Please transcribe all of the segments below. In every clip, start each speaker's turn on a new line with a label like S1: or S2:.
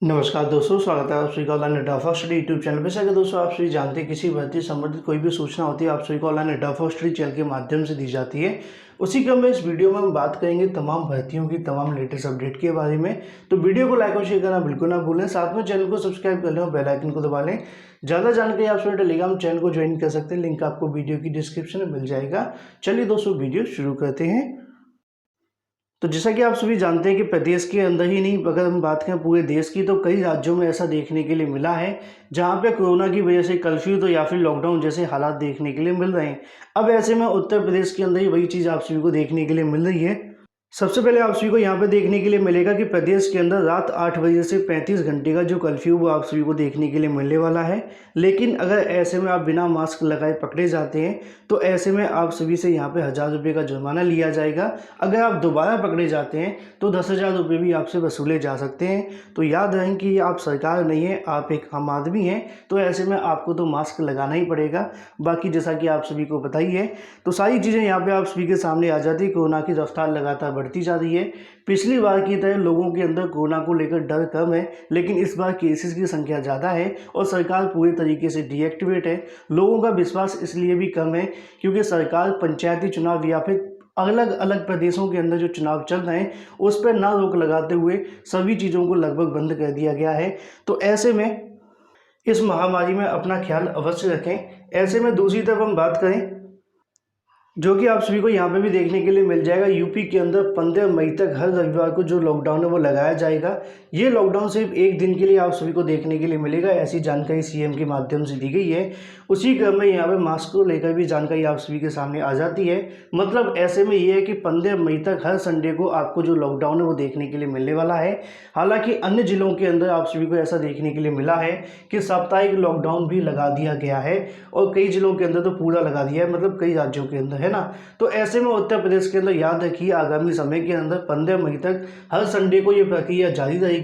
S1: नमस्कार दोस्तों, स्वागत है आप सभी का ऑनलाइन अड्डा फर्स्ट स्टडी यूट्यूब चैनल पे। अगर दोस्तों आप सभी जानते हैं किसी भर्ती संबंधित कोई भी सूचना होती है आप सभी को ऑनलाइन अड्डा फर्स्ट स्टडी चैनल के माध्यम से दी जाती है। उसी क्रम में इस वीडियो में हम बात करेंगे तमाम भर्तियों की तमाम लेटेस्ट अपडेट के बारे में। तो वीडियो को लाइक और शेयर करना बिल्कुल ना भूलें, साथ में चैनल को सब्सक्राइब कर लें और बेल आइकन को दबा लें। ज़्यादा जानकारी आप सभी टेलीग्राम चैनल को ज्वाइन कर सकते हैं, लिंक आपको वीडियो की डिस्क्रिप्शन में मिल जाएगा। चलिए दोस्तों वीडियो शुरू करते हैं। तो जैसा कि आप सभी जानते हैं कि प्रदेश के अंदर ही नहीं, अगर हम बात करें पूरे देश की, तो कई राज्यों में ऐसा देखने के लिए मिला है जहां पे कोरोना की वजह से कर्फ्यू तो या फिर लॉकडाउन जैसे हालात देखने के लिए मिल रहे हैं। अब ऐसे में उत्तर प्रदेश के अंदर ही वही चीज़ आप सभी को देखने के लिए मिल रही है। सबसे पहले आप सभी को यहाँ पे देखने के लिए मिलेगा कि प्रदेश के अंदर रात 8 बजे से 35 घंटे का जो कर्फ्यू वो आप सभी को देखने के लिए मिलने वाला है। लेकिन अगर ऐसे में आप बिना मास्क लगाए पकड़े जाते हैं तो ऐसे में आप सभी से यहाँ पे 1000 रुपये का जुर्माना लिया जाएगा। अगर आप दोबारा पकड़े जाते हैं तो 10,000 रुपये भी आपसे वसूले जा सकते हैं। तो याद रखें कि आप सरकार नहीं है, आप एक आम आदमी हैं, तो ऐसे में आपको तो मास्क लगाना ही पड़ेगा। बाकी जैसा कि आप सभी को पता ही है, तो सारी चीज़ें यहाँ पे आप सभी के सामने आ जाती है। कोरोना की रफ्तार लगातार बढ़ती जा रही है। पिछली बार की तरह लोगों के अंदर कोरोना को लेकर डर कम है, लेकिन इस बार केसेस की संख्या ज़्यादा है और सरकार पूरी तरीके से डीएक्टिवेट है। लोगों का विश्वास इसलिए भी कम है क्योंकि सरकार पंचायती चुनाव या फिर अलग अलग प्रदेशों के अंदर जो चुनाव चल रहे हैं उस पर ना रोक लगाते हुए सभी चीज़ों को लगभग बंद कर दिया गया है। तो ऐसे में इस महामारी में अपना ख्याल अवश्य रखें। ऐसे में दूसरी तरफ हम बात करें जो कि आप सभी को यहाँ पे भी देखने के लिए मिल जाएगा, यूपी के अंदर 15 मई तक हर रविवार को जो लॉकडाउन है वो लगाया जाएगा। ये लॉकडाउन सिर्फ एक दिन के लिए आप सभी को देखने के लिए मिलेगा, ऐसी जानकारी सीएम के माध्यम से दी गई है। उसी क्रम में यहाँ पे मास्क को लेकर भी जानकारी आप सभी के सामने आ जाती है। मतलब ऐसे में ये है कि 15 मई तक हर संडे को आपको जो लॉकडाउन है वो देखने के लिए मिलने वाला है। हालांकि अन्य जिलों के अंदर आप सभी को ऐसा देखने के लिए मिला है कि साप्ताहिक लॉकडाउन भी लगा दिया गया है और कई जिलों के अंदर तो पूरा लगा दिया है, मतलब कई राज्यों के अंदर, है ना। तो ऐसे में उत्तर प्रदेश के अंदर याद रखिए आगामी समय के अंदर 15 मई तक हर संडे को ये प्रक्रिया जारी रहेगी।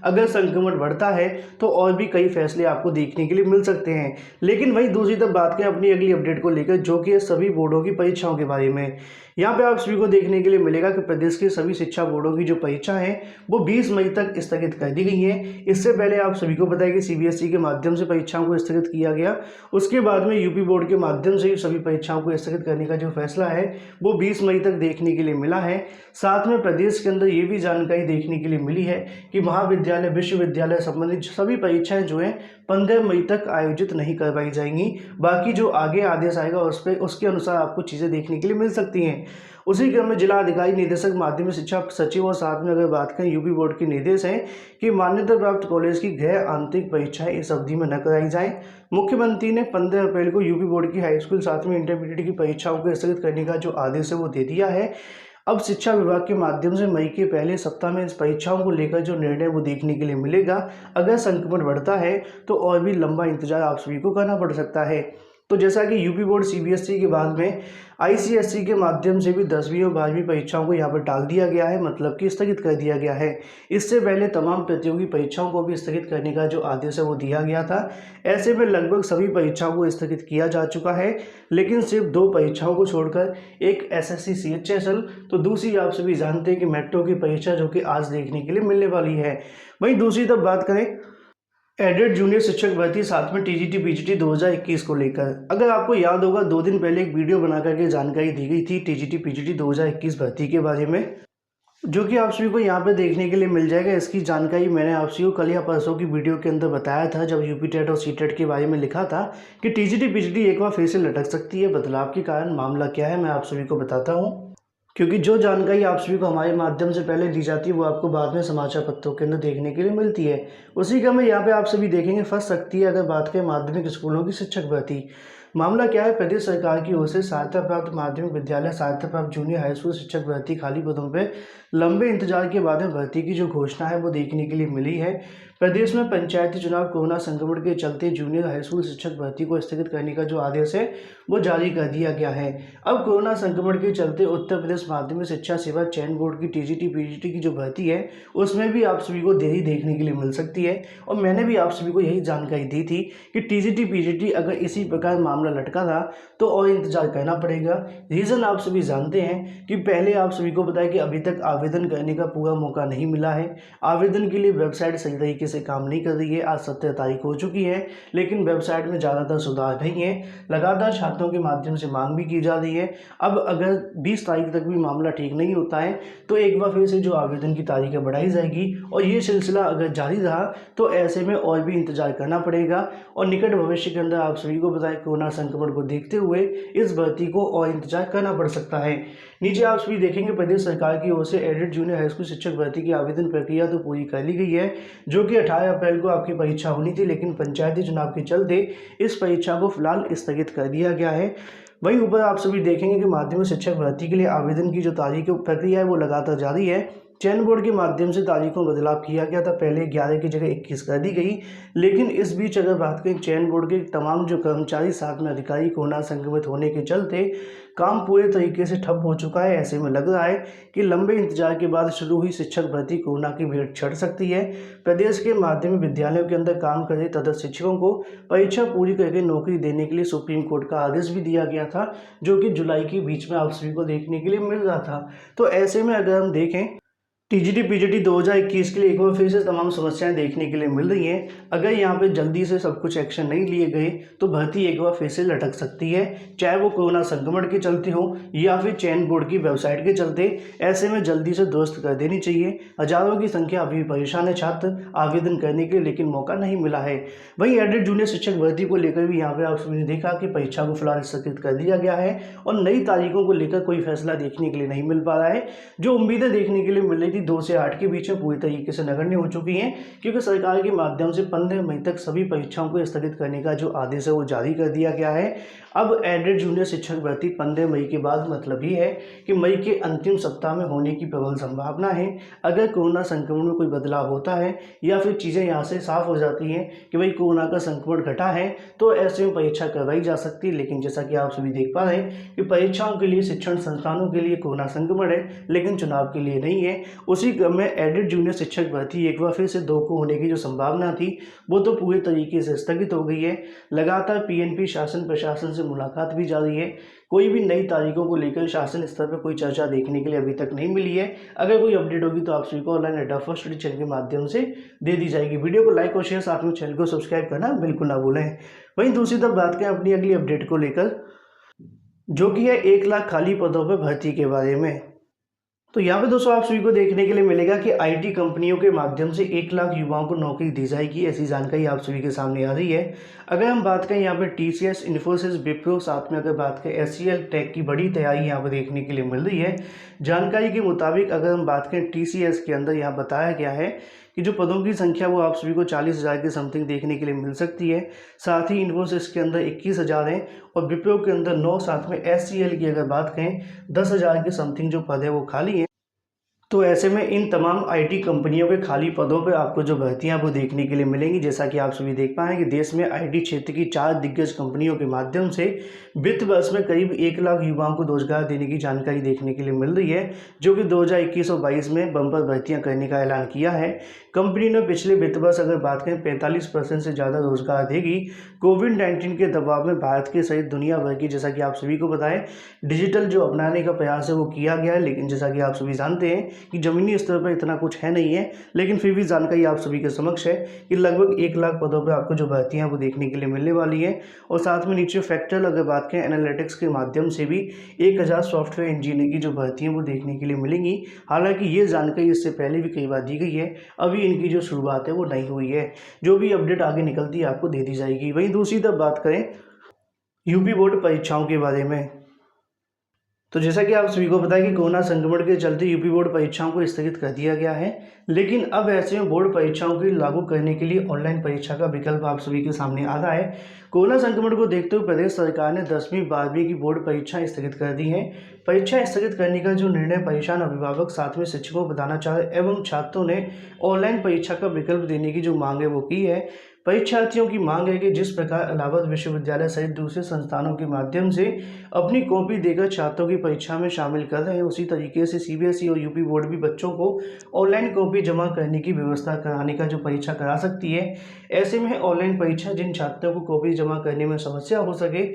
S1: अगर संक्रमण बढ़ता है तो और भी कई फैसले आपको देखने के लिए मिल सकते हैं। लेकिन वहीं दूसरी तरफ बात करें अपनी अगली अपडेट को लेकर, जो कि सभी बोर्डों की परीक्षाओं के बारे में, यहाँ पे आप सभी को देखने के लिए मिलेगा कि प्रदेश के सभी शिक्षा बोर्डों की जो परीक्षा है वो 20 मई तक स्थगित कर दी गई है। इससे पहले आप सभी को पता है कि सीबीएसई के माध्यम से परीक्षाओं को स्थगित किया गया, उसके बाद में यूपी बोर्ड के माध्यम से सभी परीक्षाओं को स्थगित करने का जो फैसला है वो 20 मई तक देखने के लिए मिला है। साथ में प्रदेश के अंदर ये भी जानकारी देखने के लिए मिली है कि महाविद्यालय विश्वविद्यालय संबंधित सभी परीक्षाएं जो हैं 15 मई तक आयोजित नहीं करवाई जाएंगी। बाकी जो आगे आदेश आएगा उस पर उसके अनुसार आपको चीज़ें देखने के लिए मिल सकती हैं। उसी क्रम में जिला अधिकारी निदेशक माध्यमिक शिक्षा सचिव और साथ में अगर बात करें यूपी बोर्ड के निर्देश हैं कि मान्यता प्राप्त कॉलेज की गैर आंतरिक परीक्षाएं इस अवधि में न कराई जाएं। मुख्यमंत्री ने 15 अप्रैल को यूपी बोर्ड की हाई स्कूल 7वीं इंटरमीडिएट की परीक्षाओं को स्थगित करने का जो आदेश है वो दे दिया है। अब शिक्षा विभाग के माध्यम से मई के पहले सप्ताह में इस परीक्षाओं को लेकर जो निर्णय वो देखने के लिए मिलेगा। अगर संक्रमण बढ़ता है तो और भी लंबा इंतजार आप सभी को करना पड़ सकता है। तो जैसा कि यूपी बोर्ड सीबीएसई के बाद में आईसीएसई के माध्यम से भी 10वीं और 12वीं परीक्षाओं को यहाँ पर टाल दिया गया है, मतलब कि स्थगित कर दिया गया है। इससे पहले तमाम प्रतियोगी परीक्षाओं को भी स्थगित करने का जो आदेश है वो दिया गया था। ऐसे में लगभग सभी परीक्षाओं को स्थगित किया जा चुका है, लेकिन सिर्फ 2 परीक्षाओं को छोड़कर, एक एसएससी सीएचएसएल, तो दूसरी आप सभी जानते हैं कि मेट्रो की परीक्षा जो कि आज देखने के लिए मिलने वाली है। वहीं दूसरी तरफ बात करें एडेड जूनियर शिक्षक भर्ती साथ में टीजीटी पीजीटी 2021 को लेकर, अगर आपको याद होगा 2 दिन पहले एक वीडियो बना करके जानकारी दी गई थी टीजीटी पीजीटी 2021 भर्ती के बारे में, जो कि आप सभी को यहाँ पे देखने के लिए मिल जाएगा। इसकी जानकारी मैंने आप सभी को कल या परसों की वीडियो के अंदर बताया था, जब यूपी टेट और सी टेट के बारे में लिखा था कि टीजीटी पीजीटी एक बार फिर से लटक सकती है। बदलाव के कारण मामला क्या है मैं आप सभी को बताता हूँ, क्योंकि जो जानकारी आप सभी को हमारे माध्यम से पहले दी जाती है वो आपको बाद में समाचार पत्रों के अंदर देखने के लिए मिलती है। उसी का मैं यहाँ पे आप सभी देखेंगे फंस सकती है अगर बात करें माध्यमिक स्कूलों की शिक्षक भर्ती। मामला क्या है, प्रदेश सरकार की ओर से सहायता प्राप्त माध्यमिक विद्यालय, सहायता प्राप्त जूनियर हाई स्कूल शिक्षक भर्ती खाली पदों पर लंबे इंतजार के बाद में भर्ती की जो घोषणा है वो देखने के लिए मिली है। प्रदेश में पंचायती चुनाव कोरोना संक्रमण के चलते जूनियर हाई स्कूल शिक्षक भर्ती को स्थगित करने का जो आदेश है वो जारी कर दिया गया है। अब कोरोना संक्रमण के चलते उत्तर प्रदेश माध्यमिक शिक्षा सेवा चयन बोर्ड की टीजीटी पीजीटी की जो भर्ती है उसमें भी आप सभी को देरी देखने के लिए मिल सकती है। और मैंने भी आप सभी को यही जानकारी दी थी कि टीजीटी पीजीटी अगर इसी प्रकार मामला मामला लटका था तो और इंतजार करना पड़ेगा। रीज़न आप सभी जानते हैं कि पहले आप सभी को पता है कि अभी तक आवेदन करने का पूरा मौका नहीं मिला है। आवेदन के लिए वेबसाइट सही तरीके से काम नहीं कर रही है। आज 17 तारीख हो चुकी है लेकिन वेबसाइट में ज़्यादातर सुधार नहीं है। लगातार छात्रों के माध्यम से मांग भी की जा रही है। अब अगर 20 तारीख तक भी मामला ठीक नहीं होता है तो एक बार फिर से जो आवेदन की तारीखें बढ़ाई जाएगी और ये सिलसिला अगर जारी रहा तो ऐसे में और भी इंतजार करना पड़ेगा। और निकट भविष्य के अंदर आप सभी को बताएं कोरोना संक्रमण को देखते हुए इस भर्ती को और इंतजार करना पड़ सकता है। नीचे आप सभी देखेंगे प्रदेश सरकार की ओर से एडेड जूनियर हाई स्कूल शिक्षक भर्ती की आवेदन प्रक्रिया तो पूरी कर ली गई है, जो कि 18 अप्रैल को आपकी परीक्षा होनी थी, लेकिन पंचायती चुनाव के चलते इस परीक्षा को फिलहाल स्थगित कर दिया गया है। वहीं ऊपर आप सभी देखेंगे कि माध्यमिक शिक्षक भर्ती के लिए आवेदन की जो तारीख प्रक्रिया है वो लगातार जारी है। चयन बोर्ड के माध्यम से तारीखों में बदलाव किया गया था, पहले 11 की जगह 21 कर दी गई, लेकिन इस बीच अगर बात करें चयन बोर्ड के तमाम जो कर्मचारी साथ में अधिकारी कोरोना संक्रमित होने के चलते काम पूरे तरीके से ठप हो चुका है। ऐसे में लग रहा है कि लंबे इंतजार के बाद शुरू हुई शिक्षक भर्ती कोरोना की भेंट चढ़ सकती है। प्रदेश के माध्यमिक विद्यालयों के अंदर काम कर रहे तदर्थ शिक्षकों को परीक्षा पूरी करके नौकरी देने के लिए सुप्रीम कोर्ट का आदेश भी दिया गया था, जो कि जुलाई के बीच में आप सभी को देखने के लिए मिल रहा था। तो ऐसे में अगर हम देखें टीजीटी पीजीटी 2021 के लिए एक बार फिर से तमाम समस्याएं देखने के लिए मिल रही हैं। अगर यहाँ पे जल्दी से सब कुछ एक्शन नहीं लिए गए तो भर्ती एक बार फिर से लटक सकती है, चाहे वो कोरोना संक्रमण के चलते हो या फिर चयन बोर्ड की वेबसाइट के चलते। ऐसे में जल्दी से दुरुस्त कर देनी चाहिए। हजारों की संख्या अभी भी परेशान है छात्र आवेदन करने के लिए, लेकिन मौका नहीं मिला है। वहीं एडेड जूनियर शिक्षक भर्ती को लेकर भी यहाँ पे आप सभी ने देखा कि परीक्षा को फिलहाल स्थगित कर दिया गया है और नई तारीखों को लेकर कोई फैसला देखने के लिए नहीं मिल पा रहा है। जो उम्मीदें देखने के लिए मिल रही थी 2 से 8 के बीच में पूरी तरीके से नगण्य हो चुकी हैं, क्योंकि सरकार के माध्यम से 15 मई तक सभी परीक्षाओं को स्थगित करने का जो आदेश है वो जारी कर दिया गया है। अब एडेड जूनियर शिक्षक भर्ती 15 मई के बाद मतलब ये है कि मई के अंतिम सप्ताह में होने की प्रबल संभावना है। अगर कोरोना संक्रमण में कोई बदलाव होता है या फिर चीज़ें यहाँ से साफ हो जाती हैं कि भाई कोरोना का संक्रमण घटा है तो ऐसे में परीक्षा करवाई जा सकती है। लेकिन जैसा कि आप सभी देख पा रहे हैं कि परीक्षाओं के लिए शिक्षण संस्थानों के लिए कोरोना संक्रमण है, लेकिन चुनाव के लिए नहीं है। उसी क्रम में एडेड जूनियर शिक्षक भर्ती एक बार फिर से 2 को होने की जो संभावना थी वो तो पूरे तरीके से स्थगित हो गई है। लगातार पीएनपी शासन प्रशासन से मुलाकात भी जारी है। कोई भी नई तारीखों को लेकर शासन स्तर पर कोई चर्चा देखने के लिए अभी तक नहीं मिली है। अगर कोई अपडेट होगी तो आप सभी को ऑनलाइन अड्डा फर्स्ट स्टडी चैनल के माध्यम से दे दी जाएगी। वीडियो को लाइक और शेयर, साथ में चैनल को सब्सक्राइब करना बिल्कुल ना भूलें। वहीं दूसरी तरफ बात करें अपनी अगली अपडेट को लेकर, जो कि है 1 लाख खाली पदों पर भर्ती के बारे में। तो यहाँ पे दोस्तों आप सभी को देखने के लिए मिलेगा कि आईटी कंपनियों के माध्यम से 1 लाख युवाओं को नौकरी दी जाएगी, ऐसी जानकारी आप सभी के सामने आ रही है। अगर हम बात करें यहाँ पे टीसीएस, इन्फोसिस, विप्रो, साथ में अगर बात करें एचसीएल टेक की बड़ी तैयारी यहाँ पर देखने के लिए मिल रही है। जानकारी के मुताबिक अगर हम बात करें टीसीएस के अंदर यहाँ बताया गया है कि जो पदों की संख्या वो आप सभी को 40,000 के समथिंग देखने के लिए मिल सकती है। साथ ही इन्फोसिस के अंदर 21,000 है और विप्रो के अंदर 9, साथ में एचसीएल की अगर बात करें 10,000 के समथिंग जो पद है वो खाली है। तो ऐसे में इन तमाम आईटी कंपनियों के खाली पदों पर आपको जो भर्तियां वो देखने के लिए मिलेंगी। जैसा कि आप सभी देख पाएँ कि देश में आईटी क्षेत्र की 4 दिग्गज कंपनियों के माध्यम से वित्त वर्ष में करीब 1 लाख युवाओं को रोजगार देने की जानकारी देखने के लिए मिल रही है, जो कि 2021 और 22 में बम्पर भर्तियां करने का ऐलान किया है। कंपनी ने पिछले वित्त वर्ष अगर बात करें 45% से ज़्यादा रोजगार देगी। कोविड-19 के दबाव में भारत के सहित दुनिया भर की, जैसा कि आप सभी को बताएं, डिजिटल जो अपनाने का प्रयास है वो किया गया है। लेकिन जैसा कि आप सभी जानते हैं कि ज़मीनी स्तर पर इतना कुछ है नहीं है, लेकिन फिर भी जानकारी आप सभी के समक्ष है कि लगभग 1 लाख पदों पर आपको जो भर्तियाँ वो देखने के लिए मिलने वाली है। और साथ में नीचे फैक्टर अगर बात करें एनालिटिक्स के माध्यम से भी 1000 सॉफ्टवेयर इंजीनियर की जो भर्तियाँ वो देखने के लिए मिलेंगी। हालांकि ये जानकारी इससे पहले भी कई बार दी गई है, अभी इनकी जो शुरुआत है वो नहीं हुई है। जो भी अपडेट आगे निकलती है आपको दे दी जाएगी। वहीं दूसरी तरफ बात करें यूपी बोर्ड परीक्षाओं के बारे में, तो जैसा कि आप सभी को पता है कि कोरोना संक्रमण के चलते यूपी बोर्ड परीक्षाओं को स्थगित कर दिया गया है। लेकिन अब ऐसे में बोर्ड परीक्षाओं को लागू करने के लिए ऑनलाइन परीक्षा का विकल्प आप सभी के सामने आ रहा है। कोरोना संक्रमण को देखते हुए प्रदेश सरकार ने 10वीं 12वीं की बोर्ड परीक्षाएं स्थगित कर दी हैं। परीक्षाएं स्थगित करने का जो निर्णय परेशान अभिभावक, साथ में शिक्षकों, प्रधानाचार्य एवं छात्रों ने ऑनलाइन परीक्षा का विकल्प देने की जो मांग है वो की है। परीक्षार्थियों की मांग है कि जिस प्रकार इलाहाबाद विश्वविद्यालय सहित दूसरे संस्थानों के माध्यम से अपनी कॉपी देकर छात्रों की परीक्षा में शामिल कर रहे हैं, उसी तरीके से सीबीएसई और यूपी बोर्ड भी बच्चों को ऑनलाइन कॉपी जमा करने की व्यवस्था कराने का जो परीक्षा करा सकती है। ऐसे में ऑनलाइन परीक्षा जिन छात्रों को कॉपी जमा करने में समस्या हो सके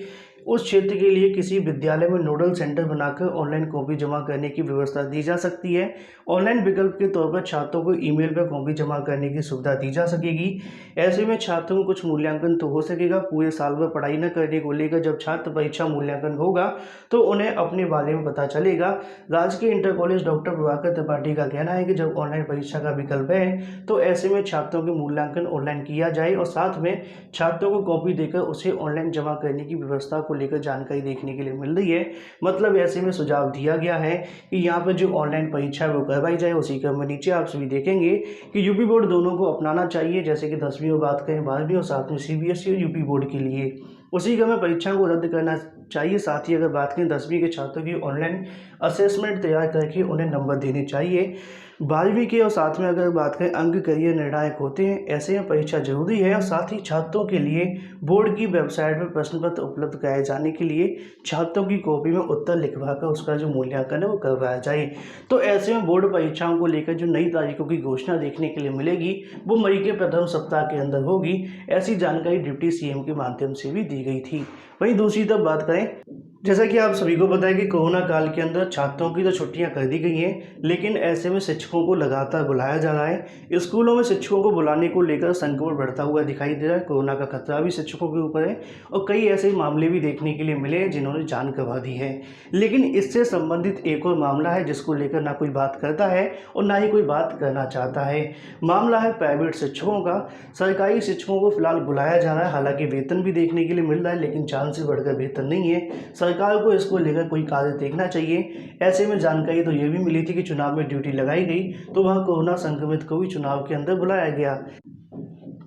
S1: उस क्षेत्र के लिए किसी विद्यालय में नोडल सेंटर बनाकर ऑनलाइन कॉपी जमा करने की व्यवस्था दी जा सकती है। ऑनलाइन विकल्प के तौर पर छात्रों को ईमेल पर कॉपी जमा करने की सुविधा दी जा सकेगी। ऐसे में छात्रों को कुछ मूल्यांकन तो हो सकेगा, पूरे साल भर पढ़ाई न करने को लेकर जब छात्र परीक्षा मूल्यांकन होगा तो उन्हें अपने बारे में पता चलेगा। राजकीय inter college doctor Prabhakar Tripathi का कहना है कि जब ऑनलाइन परीक्षा का विकल्प है तो ऐसे में छात्रों के मूल्यांकन ऑनलाइन किया जाए और साथ में छात्रों को कॉपी देकर उसे ऑनलाइन जमा करने की व्यवस्था को लेकर जानकारी देखने के लिए मिल रही है। मतलब ऐसे में सुझाव दिया गया है कि यहाँ पर जो ऑनलाइन परीक्षा है वो करवाई जाए। उसी क्रम में नीचे आप सभी देखेंगे कि यूपी बोर्ड दोनों को अपनाना चाहिए, जैसे कि 10वीं में बात करें 12वीं और साथ में सीबीएसई और यूपी बोर्ड के लिए उसी क्रम में परीक्षा को रद्द करना चाहिए। साथ ही अगर बात करें 10वीं के छात्रों की ऑनलाइन असेसमेंट तैयार करके उन्हें नंबर देने चाहिए। 12वीं के और साथ में अगर बात करें अंक करियर निर्णायक होते हैं, ऐसे में परीक्षा जरूरी है और साथ ही छात्रों के लिए बोर्ड की वेबसाइट पर प्रश्न पत्र उपलब्ध कराए जाने के लिए छात्रों की कॉपी में उत्तर लिखवाकर उसका जो मूल्यांकन है वो करवाया जाए। तो ऐसे में बोर्ड परीक्षाओं को लेकर जो नई तारीखों की घोषणा देखने के लिए मिलेगी वो मई के प्रथम सप्ताह के अंदर होगी। ऐसी जानकारी डिप्टी सीएम के माध्यम से भी दी गई थी। वहीं दूसरी तरफ बात करें, जैसा कि आप सभी को पता है कि कोरोना काल के अंदर छात्रों की तो छुट्टियां कर दी गई हैं, लेकिन ऐसे में शिक्षकों को लगातार बुलाया जा रहा है। स्कूलों में शिक्षकों को बुलाने को लेकर संक्रमण बढ़ता हुआ दिखाई दे रहा है। कोरोना का खतरा भी शिक्षकों के ऊपर है और कई ऐसे मामले भी देखने के लिए मिले हैं जिन्होंने जान गंवा दी है। लेकिन इससे संबंधित एक और मामला है जिसको लेकर ना कोई बात करता है और ना ही कोई बात करना चाहता है। मामला है प्राइवेट शिक्षकों का। सरकारी शिक्षकों को फिलहाल बुलाया जा रहा है, हालांकि वेतन भी देखने के लिए मिल रहा है, लेकिन जान से बढ़कर वेतन नहीं है। सरकार को इसको लेकर कोई कार्य देखना चाहिए। ऐसे में जानकारी तो ये भी मिली थी कि चुनाव में ड्यूटी लगाई गई तो वहाँ कोरोना संक्रमित को भी चुनाव के अंदर बुलाया गया।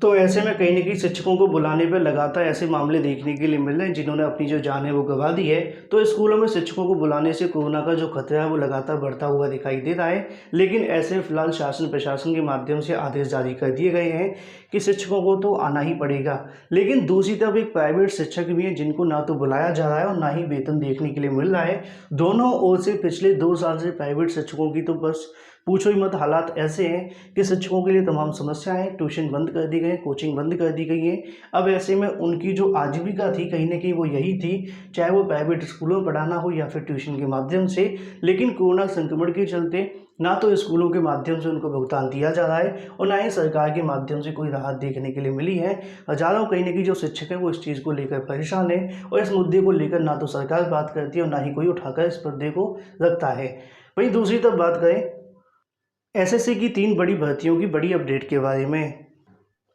S1: तो ऐसे में कहीं न कहीं शिक्षकों को बुलाने पर लगातार ऐसे मामले देखने के लिए मिल रहे हैं जिन्होंने अपनी जो जान है वो गंवा दी है। तो स्कूलों में शिक्षकों को बुलाने से कोरोना का जो खतरा है वो लगातार बढ़ता हुआ दिखाई दे रहा है। लेकिन ऐसे फिलहाल शासन प्रशासन के माध्यम से आदेश जारी कर दिए गए हैं कि शिक्षकों को तो आना ही पड़ेगा। लेकिन दूसरी तरफ एक प्राइवेट शिक्षक भी हैं जिनको ना तो बुलाया जा रहा है और ना ही वेतन देखने के लिए मिल रहा है। दोनों ओर से पिछले 2 साल से प्राइवेट शिक्षकों की तो बस पूछो ही मत, हालात ऐसे हैं कि शिक्षकों के लिए तमाम समस्याएं हैं। ट्यूशन बंद कर दी गई, कोचिंग बंद कर दी गई है। अब ऐसे में उनकी जो आजीविका थी कहीं ना कहीं वो यही थी, चाहे वो प्राइवेट स्कूलों में पढ़ाना हो या फिर ट्यूशन के माध्यम से। लेकिन कोरोना संक्रमण के चलते ना तो स्कूलों के माध्यम से उनको भुगतान दिया जा रहा है और ना ही सरकार के माध्यम से कोई राहत देखने के लिए मिली है। हजारों कहीं ना कहीं जो शिक्षक हैं वो इस चीज़ को लेकर परेशान है और इस मुद्दे को लेकर ना तो सरकार बात करती है और ना ही कोई उठाकर इस मुद्दे को रखता है। वहीं दूसरी तरफ बात करें एसएससी की 3 बड़ी भर्तियों की बड़ी अपडेट के बारे में,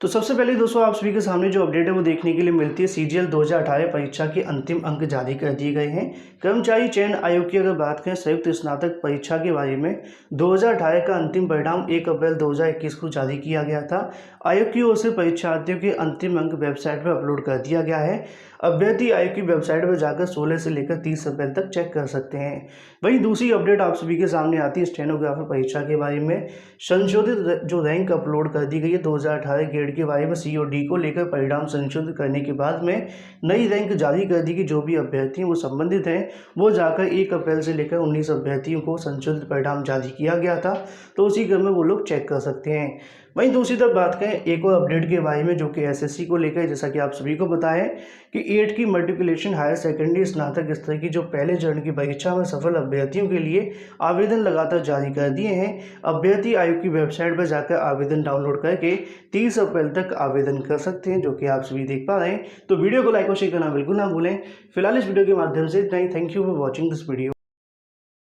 S1: तो सबसे पहले दोस्तों आप सभी के सामने जो अपडेट है वो देखने के लिए मिलती है। सीजीएल 2018 परीक्षा के अंतिम अंक जारी कर दिए गए हैं। कर्मचारी चयन आयोग की अगर बात करें संयुक्त स्नातक परीक्षा के बारे में, 2018 का अंतिम परिणाम 1 अप्रैल 2021 को जारी किया गया था। आयोग की ओर से परीक्षार्थियों के अंतिम अंक वेबसाइट पर अपलोड कर दिया गया है। अभ्यर्थी आयोग की वेबसाइट पर जाकर 16 से लेकर 30 अप्रैल तक चेक कर सकते हैं। वहीं दूसरी अपडेट आप सभी के सामने आती है स्टेनोग्राफर परीक्षा के बारे में। संशोधित जो रैंक अपलोड कर दी गई है 2018 ग्रेड के बारे में, सी और डी को लेकर परिणाम संशोधित करने के बाद में नई रैंक जारी कर दी कि जो भी अभ्यर्थी वो संबंधित हैं वो जाकर 1 अप्रैल से लेकर 19 अभ्यर्थियों को संशोधित परिणाम जारी किया गया था, तो उसी क्रम में वो लोग चेक कर सकते हैं। वहीं दूसरी तरफ बात करें एक और अपडेट के बारे में जो कि एसएससी को लेकर, जैसा कि आप सभी को पता है कि 8 की मल्टीप्लिकेशन हायर सेकेंडरी स्नातक स्तर की जो पहले चरण की परीक्षा में सफल अभ्यर्थियों के लिए आवेदन लगातार जारी कर दिए हैं। अभ्यर्थी आयोग की वेबसाइट पर जाकर आवेदन डाउनलोड करके 30 अप्रैल तक आवेदन कर सकते हैं, जो कि आप सभी देख पा रहे हैं। तो वीडियो को लाइक और शेयर करना बिल्कुल ना भूलें। फिलहाल इस वीडियो के माध्यम से इतना ही। Thank you for watching this video.